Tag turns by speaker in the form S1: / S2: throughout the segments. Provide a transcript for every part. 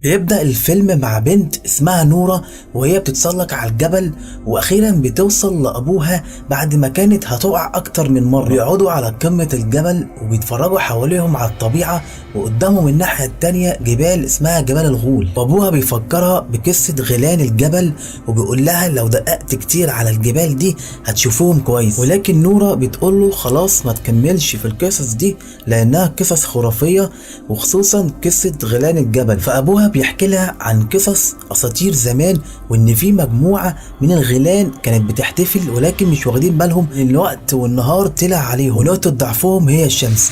S1: بيبدأ الفيلم مع بنت اسمها نورة وهي بتتسلق على الجبل، واخيرا بتوصل لابوها بعد ما كانت هتقع اكتر من مرة. بيقعدوا على قمة الجبل وبيتفرجوا حواليهم على الطبيعة، وقدامهم الناحية التانية جبال اسمها جبال الغول، وابوها بيفكرها بقصة غيلان الجبل وبيقول لها لو دققت كتير على الجبال دي هتشوفوهم كويس. ولكن نورة بتقول له خلاص ما تكملش في القصص دي لانها قصص خرافية، وخصوصا قصة غيلان الجبل. فابوها بيحكي لها عن قصص اساطير زمان، وان في مجموعة من الغيلان كانت بتحتفل ولكن مش واخدين بالهم ان الوقت والنهار طلع عليهم، ونقطة ضعفهم هي الشمس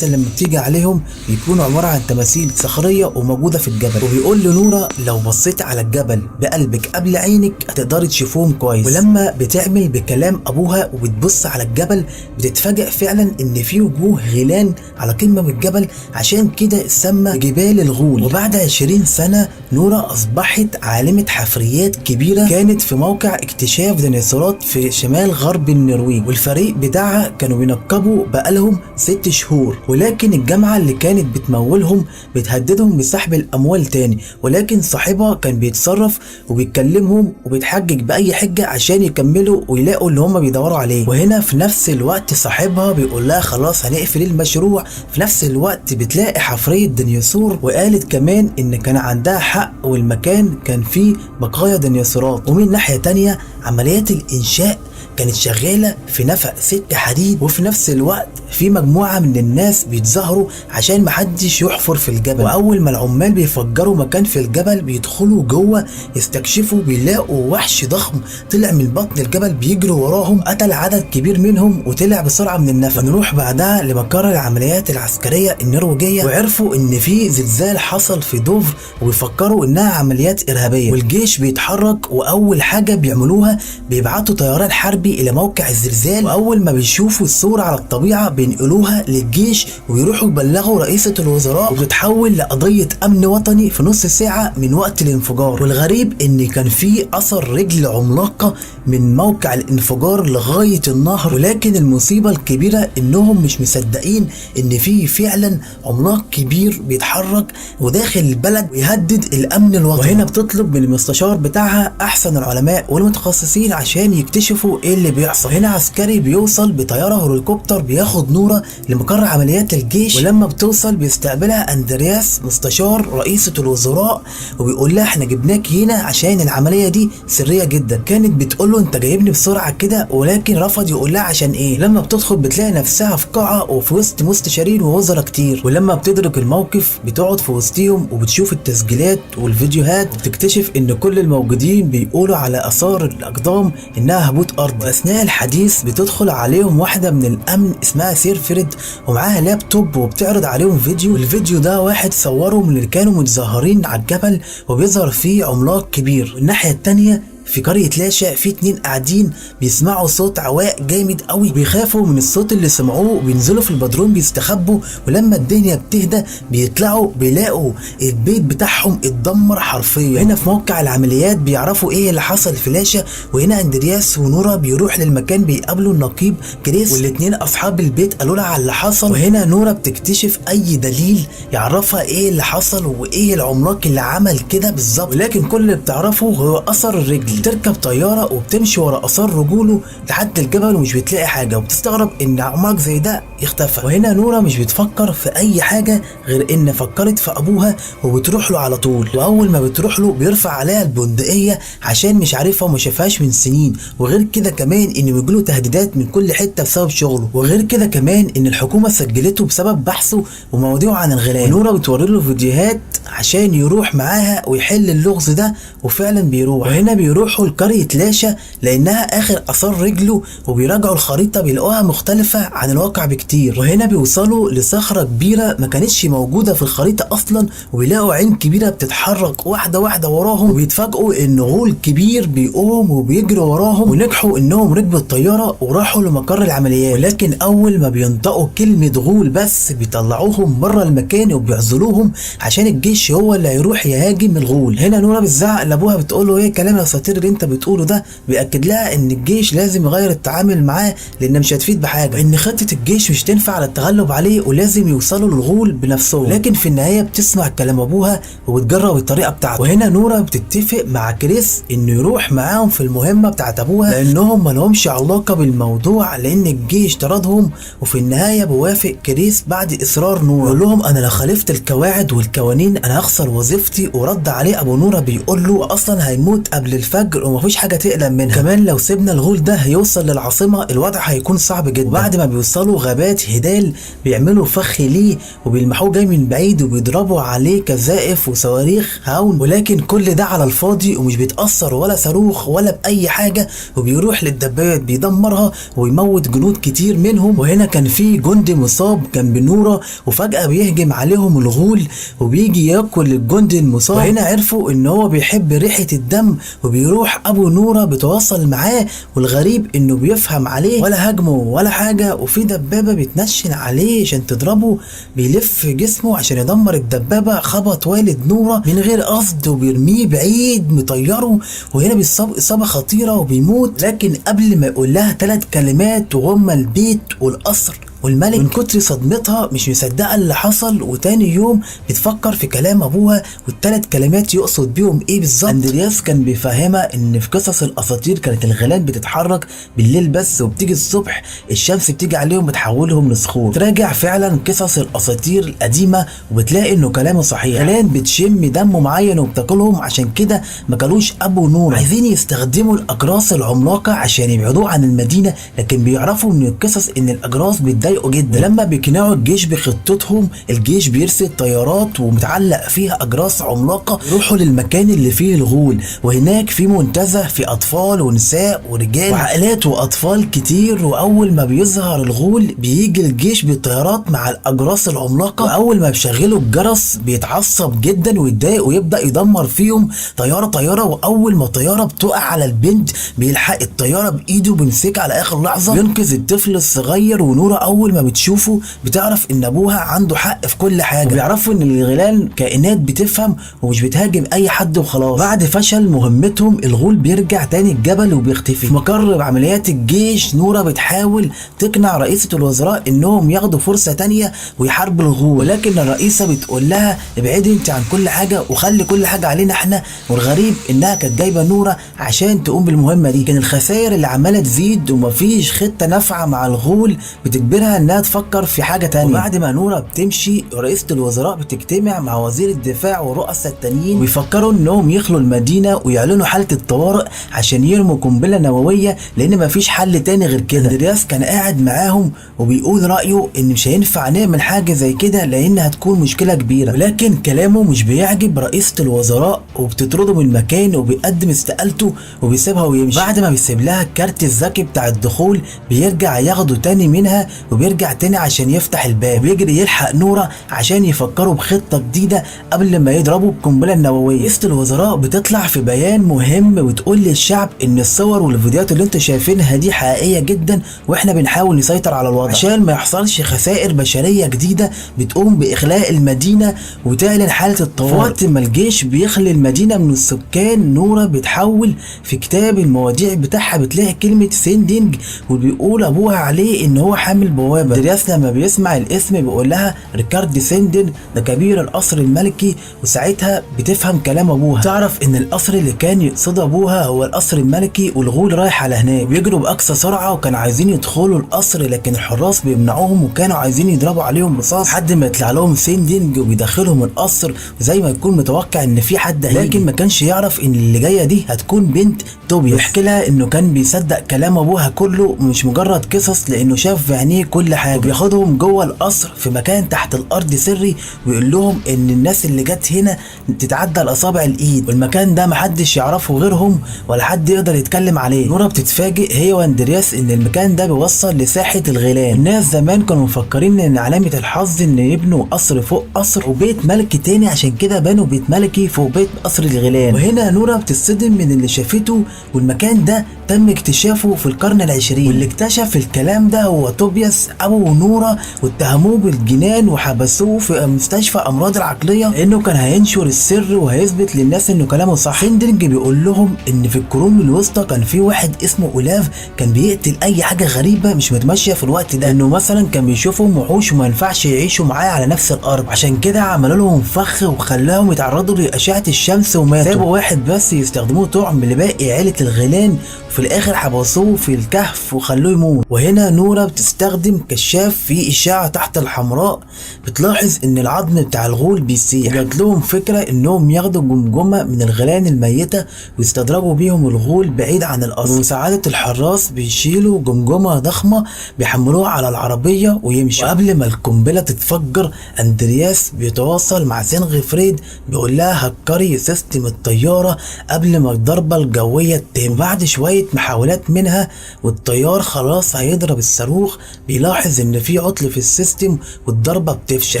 S1: اللي لما بتيجي عليهم بيكونوا عبارة عن تماثيل صخرية وموجودة في الجبل. وبيقول لنورة لو بصيت على الجبل بقلبك قبل عينك هتقدري تشوفوهم كويس. ولما بتعمل بكلام ابوها وبتبص على الجبل بتتفاجئ فعلا ان في وجوه غيلان على قمة من الجبل، عشان كده اتسمى جبال الغول. وبعد 20 سنة نورة اصبحت عالمة حفريات كبيرة كانت في موقع اكتشاف ديناصورات في شمال غرب النرويج، والفريق بتاعها كانوا بينقبوا بقالهم 6 شهور. ولكن الجامعة اللي كانت بتمولهم بتهددهم بسحب الاموال تاني، ولكن صاحبها كان بيتصرف وبيتكلمهم وبيتحجج باي حجة عشان يكملوا ويلاقوا اللي هم بيدوروا عليه. وهنا في نفس الوقت صاحبها بيقول لها خلاص هنقفل المشروع. في نفس الوقت بتلاقي حفرية ديناصور، وقالت كمان ان كان عندها حق والمكان كان فيه بقايا ديناصورات. ومن ناحية تانية عمليات الانشاء كانت شغالة في نفق سكة حديد، وفي نفس الوقت في مجموعة من الناس بيتظاهروا عشان محدش يحفر في الجبل. واول ما العمال بيفجروا مكان في الجبل بيدخلوا جوه يستكشفوا، بيلاقوا وحش ضخم طلع من بطن الجبل بيجري وراهم، قتل عدد كبير منهم وطلع بسرعة من النفق. ونروح بعدها لمقر العمليات العسكرية النرويجية، وعرفوا ان في زلزال حصل في دوفر وبيفكروا انها عمليات ارهابية، والجيش بيتحرك. واول حاجة بيعملوها بيبعتوا طيران حربي الى موقع الزلزال، واول ما بيشوفوا الصورة على الطبيعة بينقلوها للجيش ويروحوا يبلغوا رئيسة الوزراء، وبتتحول لقضية امن وطني في نص ساعة من وقت الانفجار. والغريب ان كان في اثر رجل عملاقة من موقع الانفجار لغاية النهر، ولكن المصيبة الكبيرة انهم مش مصدقين ان في فعلا عملاق كبير بيتحرك وداخل البلد ويهدد الامن الوطني. وهنا بتطلب من المستشار بتاعها احسن العلماء والمتخصصين عشان يكتشفوا ايه اللي بيحصل. هنا عسكري بيوصل بطيارة هليكوبتر بياخد نورة لمقر عمليات الجيش، ولما بتوصل بيستقبلها اندرياس مستشار رئيسة الوزراء وبيقول لها احنا جبناك هنا عشان العملية دي سرية جدا. كانت بتقول له انت جايبني بسرعة كده، ولكن رفض يقول لها عشان ايه. لما بتدخل بتلاقي نفسها في قاعة وفي وسط مستشارين ووزراء كتير، ولما بتدرك الموقف بتقعد في وسطهم وبتشوف التسجيلات والفيديوهات وبتكتشف ان كل الموجودين بيقولوا على اثار الاقدام انها هبوط ارض. واثناء الحديث بتدخل عليهم واحدة من الامن اسمها سيرفريد ومعاها لابتوب وبتعرض عليهم فيديو، والفيديو ده واحد صوره من اللي كانوا متظاهرين على الجبل وبيظهر فيه عملاق كبير. والناحية التانية في قرية لاشا في 2 قاعدين بيسمعوا صوت عواء جامد قوي، بيخافوا من الصوت اللي سمعوه وبينزلوا في البدروم بيستخبوا. ولما الدنيا بتهدى بيطلعوا بيلاقوا البيت بتاعهم اتدمر حرفيا. هنا في موقع العمليات بيعرفوا ايه اللي حصل في لاشا، وهنا اندرياس ونورا بيروح للمكان بيقابلوا النقيب كريس، والاتنين اصحاب البيت قالوا لها على اللي حصل. وهنا نورا بتكتشف اي دليل يعرفها ايه اللي حصل وايه العملاق اللي عمل كده بالظبط، ولكن كل اللي بتعرفه هو اثر الرجل. بتركب طيارة وبتمشي ورا اثار رجوله لحد الجبل ومش بتلاقي حاجة، وبتستغرب ان عملاق زي ده يختفى. وهنا نورا مش بتفكر في اي حاجة غير ان فكرت في ابوها وبتروح له على طول. واول ما بتروح له بيرفع عليها البندقية عشان مش عارفها وما شافهاش من سنين، وغير كده كمان ان بيجيله تهديدات من كل حتة بسبب شغله، وغير كده كمان ان الحكومة سجلته بسبب بحثه ومواضيعه عن الغيلان. ونورا بتوري له فيديوهات عشان يروح معاها ويحل اللغز ده، وفعلا بيروح. وهنا بيروحوا لقرية لاشا لانها اخر اثار رجله، وبيراجعوا الخريطة بيلاقوها مختلفة عن الواقع بكتير. وهنا بيوصلوا لصخرة كبيرة ما كانتش موجودة في الخريطة اصلا، وبيلاقوا عين كبيرة بتتحرك واحدة واحدة وراهم، وبيتفاجئوا ان غول كبير بيقوم وبيجري وراهم، ونجحوا انهم ركبوا الطيارة وراحوا لمقر العمليات. ولكن اول ما بينطقوا كلمة غول بس بيطلعوهم بره المكان وبيعزلوهم عشان الجيش هو اللي هيروح يهاجم الغول. هنا نورا بتزعق لابوها بتقول له ايه كلام الاساطير اللي انت بتقوله ده، بيأكد لها ان الجيش لازم يغير التعامل معاه لان مش هتفيد بحاجه، ان خطه الجيش مش مش تنفع على التغلب عليه ولازم يوصلوا للغول بنفسهم. لكن في النهايه بتسمع كلام ابوها وبتجرب الطريقه بتاعته. وهنا نورا بتتفق مع كريس انه يروح معاهم في المهمه بتاعت ابوها لانهم مالهمش علاقه بالموضوع لان الجيش طردهم. وفي النهايه بوافق كريس بعد اصرار نورا، يقول لهم انا لو خالفت القواعد والقوانين انا هخسر وظيفتي. ورد عليه ابو نورا بيقول له اصلا هيموت قبل الفجر ومفيش حاجه تقلق منها، كمان لو سيبنا الغول ده هيوصل للعاصمه الوضع هيكون صعب جدا. وبعد ما بيوصلوا غابات هدال بيعملوا فخ ليه وبيلمحوه جاي من بعيد وبيضربوا عليه كزائف وصواريخ هاون، ولكن كل ده على الفاضي ومش بيتاثر ولا صاروخ ولا باي حاجه. وبيروح للدبابات بيدمرها ويموت جنود كتير منهم. وهنا كان في جندي مصاب جنب نورا وفجاه بيهجم عليهم الغول وبيجي ياكل الجندي المصاب. وهنا عرفوا ان هو بيحب ريحه الدم وبيروح ابو نورا بيتواصل معاه، والغريب انه بيفهم عليه ولا هاجمه ولا حاجه. وفي دبابه بتنشن عليه عشان تضربه، بيلف جسمه عشان يدمر الدبابه، خبط والد نورا من غير قصد وبيرميه بعيد مطيره. وهنا بيصاب اصابه خطيره وبيموت، لكن قبل ما يقول لها 3 كلمات وهما البيت والقصر والملك، من كتر صدمتها مش مصدقه اللي حصل. وتاني يوم بتفكر في كلام ابوها وال3 كلمات يقصد بيهم ايه بالظبط. اندرياس كان بيفهمها ان في قصص الاساطير كانت الغيلان بتتحرك بالليل بس، وبتيجي الصبح الشمس بتيجي عليهم بتحولهم لصخور. تراجع فعلا قصص الاساطير القديمه وبتلاقي انه كلامه صحيح. غيلان بتشم دم معين وبتاكلهم، عشان كده ما كانوش ابو نور. عايزين يستخدموا الاجراس العملاقه عشان يبعدوه عن المدينه، لكن بيعرفوا من القصص ان الاجراس بتضايقوا جدا. لما بيقنعوا الجيش بخطتهم الجيش بيرسل طيارات ومتعلق فيها اجراس عملاقه يروحوا للمكان اللي فيه الغول. وهناك في منتزه في اطفال ونساء ورجال وعائلات واطفال كتير. واول ما بيظهر الغول بيجي الجيش بالطيارات مع الاجراس العملاقه، واول ما بيشغلوا الجرس بيتعصب جدا ويتضايق ويبدا يدمر فيهم طياره طياره. واول ما طياره بتقع على البنت بيلحق الطياره بايده وبيمسكها على اخر لحظه بينقذ الطفل الصغير. ونورا اول ما بتشوفه بتعرف ان ابوها عنده حق في كل حاجه، وبيعرفوا ان الغيلان كائنات بتفهم ومش بتهاجم اي حد وخلاص. بعد فشل مهمتهم الغول بيرجع تاني الجبل وبيختفي. في مقر عمليات الجيش نورا بتحاول تقنع رئيسة الوزراء انهم ياخدوا فرصه تانية ويحاربوا الغول، ولكن الرئيسه بتقول لها ابعدي انت عن كل حاجه وخلي كل حاجه علينا احنا. والغريب انها كانت جايبه نورا عشان تقوم بالمهمه دي. كان الخسائر اللي عماله تزيد ومفيش خطه نافعه مع الغول بتجبرها انها تفكر في حاجه تانية. وبعد ما نورا بتمشي رئيسة الوزراء بتجتمع مع وزير الدفاع ورؤساء التانيين ويفكروا انهم يخلوا المدينه ويعلنوا حاله الطوارئ عشان يرموا قنبله نوويه لان مفيش حل تاني غير كده. اندرياس كان قاعد معاهم وبيقول رايه ان مش هينفع نعمل حاجه زي كده لان هتكون مشكله كبيره، ولكن كلامه مش بيعجب رئيسة الوزراء وبتطرده من المكان وبيقدم استقالته وبيسيبها ويمشي. بعد ما بيسيب لها الكارت الذكي بتاع الدخول بيرجع ياخده تاني منها وبيرجع تاني عشان يفتح الباب. بيجري يلحق نورا عشان يفكروا بخطه جديده قبل ما يضربوا القنبله النوويه. رئيسة الوزراء بتطلع في بيان مهم وتقول للشعب ان الصور والفيديوهات اللي انتوا شايفينها دي حقيقيه جدا واحنا بنحاول نسيطر على الوضع عشان ما يحصلش خسائر بشريه جديده. بتقوم باخلاء المدينه وتعلن حاله الطوارئ. وقت ما الجيش بيخلي المدينه من السكان نورا بتحول في كتاب المواضيع بتاعها بتلاقي كلمه سيندينج وبيقول ابوها عليه ان هو حامل بوابه. اندرياس لما بيسمع الاسم بيقول لها ريكارد سيندن ده كبير القصر الملكي، وساعتها بتفهم كلام ابوها. تعرف ان القصر اللي كان يقصد ابوها هو القصر الملكي والغول رايح على هناك. بيجروا باقصى سرعه وكانوا عايزين يدخلوا القصر لكن الحراس بيمنعوهم وكانوا عايزين يضربوا عليهم رصاص لحد ما يطلع لهم سيندنج وبيدخلهم القصر وزي ما يكون متوقع ان في حد هيجي، لكن ما كانش يعرف ان اللي جايه دي هتكون بنت توبياس. بيحكي لها انه كان بيصدق كلام ابوها كله مش مجرد قصص لانه شاف في عينيه كل حاجه. وبياخدهم جوه القصر في مكان تحت الارض سري ويقول لهم ان الناس اللي جت هنا تتعدى الاصابع الايد والمكان ده محدش يعرفه غيرهم ولا حد يقدر يتكلم عليه. نورا بتتفاجئ هي واندرياس ان المكان ده بيوصل لساحه الغيلان. الناس زمان كانوا مفكرين ان علامه الحظ ان يبنوا قصر فوق قصر وبيت ملكي تاني، عشان كده بنوا بيت ملكي فوق بيت قصر الغيلان. وهنا نورا بتتصدم من اللي شافته، والمكان ده تم اكتشافه في القرن العشرين، واللي اكتشف الكلام ده هو توبياس ابو نورة واتهموه بالجنان وحبسوه في مستشفى امراض العقليه لانه كان هينشر السر وهيثبت للناس انه كلامه صح. سندرنج بيقول لهم ان في القرون الوسطى كان في واحد اسمه اولاف كان بيقتل اي حاجه غريبه مش متماشيه في الوقت ده، انه مثلا كان بيشوفهم وحوش وما ينفعش يعيشوا معاه على نفس الارض، عشان كده عملوا لهم فخ وخلاهم يتعرضوا لاشعه الشمس وماتوا. سابوا واحد بس يستخدموه طعم لباقي عيله الغيلان، وفي الاخر حبسوه في الكهف وخلوه يموت. وهنا نورة بتستخدم كشاف في اشعه تحت الحمراء بتلاحظ ان العظم بتاع الغول بيسيح. جات لهم فكره انهم ياخدوا جمجمه من الغيلان الميته ويستدرجوا بيهم الغول بعيد عن القصر. بمساعده الحراس بيشيلوا جمجمه ضخمه بيحملوها على العربيه ويمشوا. وقبل ما القنبله تتفجر اندرياس بيتواصل مع سينغفريد بيقول لها هكري سيستم الطياره قبل ما الضربه الجويه تتم. بعد شويه محاولات منها والطيار خلاص هيضرب الصاروخ بيلاحظ ان في عطل في السيستم والضربه بتفشل.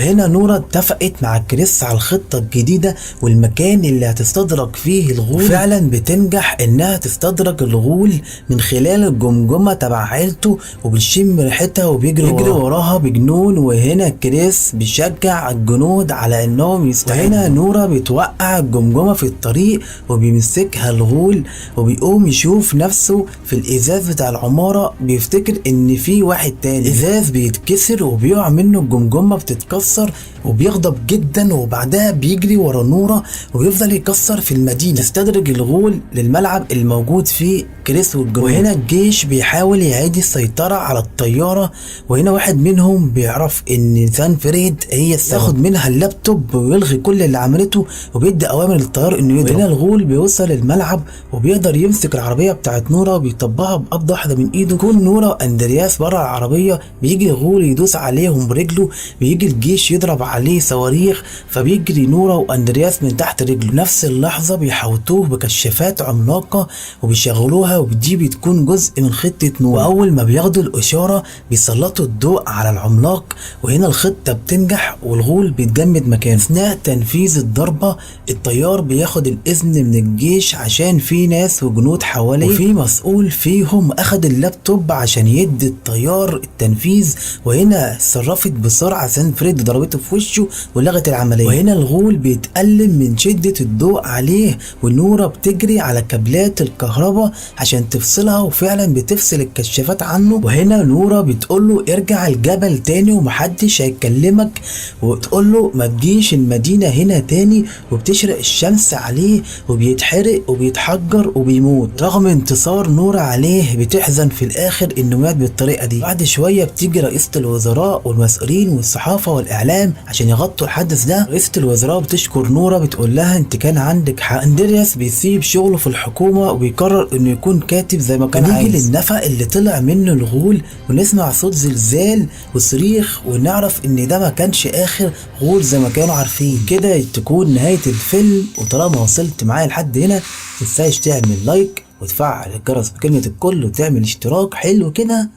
S1: هنا نورة اتفقت مع كريس على الخطه الجديده والمكان اللي هتستدرج فيه الغول. فعلا بتنجح انها تستدرج الغول من خلال الجمجمه تبع عيلته وبيشم ريحتها وبيجري وراها بجنون. وهنا كريس بيشجع الجنود على انهم يستعدوا. وهنا نورة بتوقع الجمجمه في الطريق وبيمسكها الغول وبيقوم يشوف نفسه في الازاز بتاع العماره بيفتكر ان في واحد تاني. الازاز بيتكسر وبيقع منه الجمجمه بتتكسر وبيغضب جدا وبعدها بيجري ورا نورة ويفضل يكسر في المدينه. تستدرج الغول للملعب الموجود فيه كريس والجنود. وهنا الجيش بيحاول يعيد السيطره على الطياره وهنا واحد منهم بيعرف ان سانفريد هي ياخد منها اللابتوب ويلغي كل اللي عملته وبيدي اوامر للطيار انه يضرب. هنا الغول بيوصل الملعب وبيقدر يمسك العربيه بتاعت نورة وبيطبقها بقبضه واحده من ايده. كون نورة واندرياس بره العربيه بيجي الغول يدوس عليهم برجله بيجي الجيش يضرب عليه صواريخ فبيجري نورة واندرياس من تحت رجله. نفس اللحظه بيحوطوه بكشافات عملاقه وبيشغلوها ودي بتكون جزء من خطه نورة. واول ما بياخدوا الاشاره بيسلطوا الضوء على العملاق وهنا الخطه بتنجح والغول بيتجمد مكانه. اثناء تنفيذ الضربه الطيار بياخد الاذن من الجيش عشان في ناس وجنود حواليه وفي مسؤول فيهم اخد اللابتوب عشان يدي الطيار التنفيذ. وهنا اتصرفت بسرعه سانفريد ضربته في وشه ولغت العمليه. وهنا الغول بيتألم من شده الضوء عليه ونورة بتجري على كابلات الكهرباء عشان تفصلها وفعلا بتفصل الكشافات عنه. وهنا نورة بتقوله ارجع الجبل تاني ومحدش هيكلمك وتقوله ما تجيش المدينه هنا تاني وبتشرق الشمس عليه وبيتحرق وبيتحجر وبيموت. رغم انتصار نورة عليه بتحزن في الاخر انه مات بالطريقه دي. بعد شويه بتيجي رئيسه الوزراء والمسؤولين والصحافه والاعلام عشان يغطوا الحدث ده. رئيسه الوزراء بتشكر نورة بتقول لها انت كان عندك حق. اندرياس بيسيب شغله في الحكومه وبيقرر انه يكون كاتب زي ما كان عايز. نيجي للنفق اللي طلع منه الغول ونسمع صوت زلزال وصريخ ونعرف ان ده ما كانش اخر غول زي ما كانوا عارفين. كده تكون نهايه الفيلم. وطالما وصلت معايا لحد هنا متنساش تعمل لايك وتفعل الجرس بكلمه الكل وتعمل اشتراك حلو كده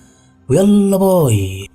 S1: ويلا باي.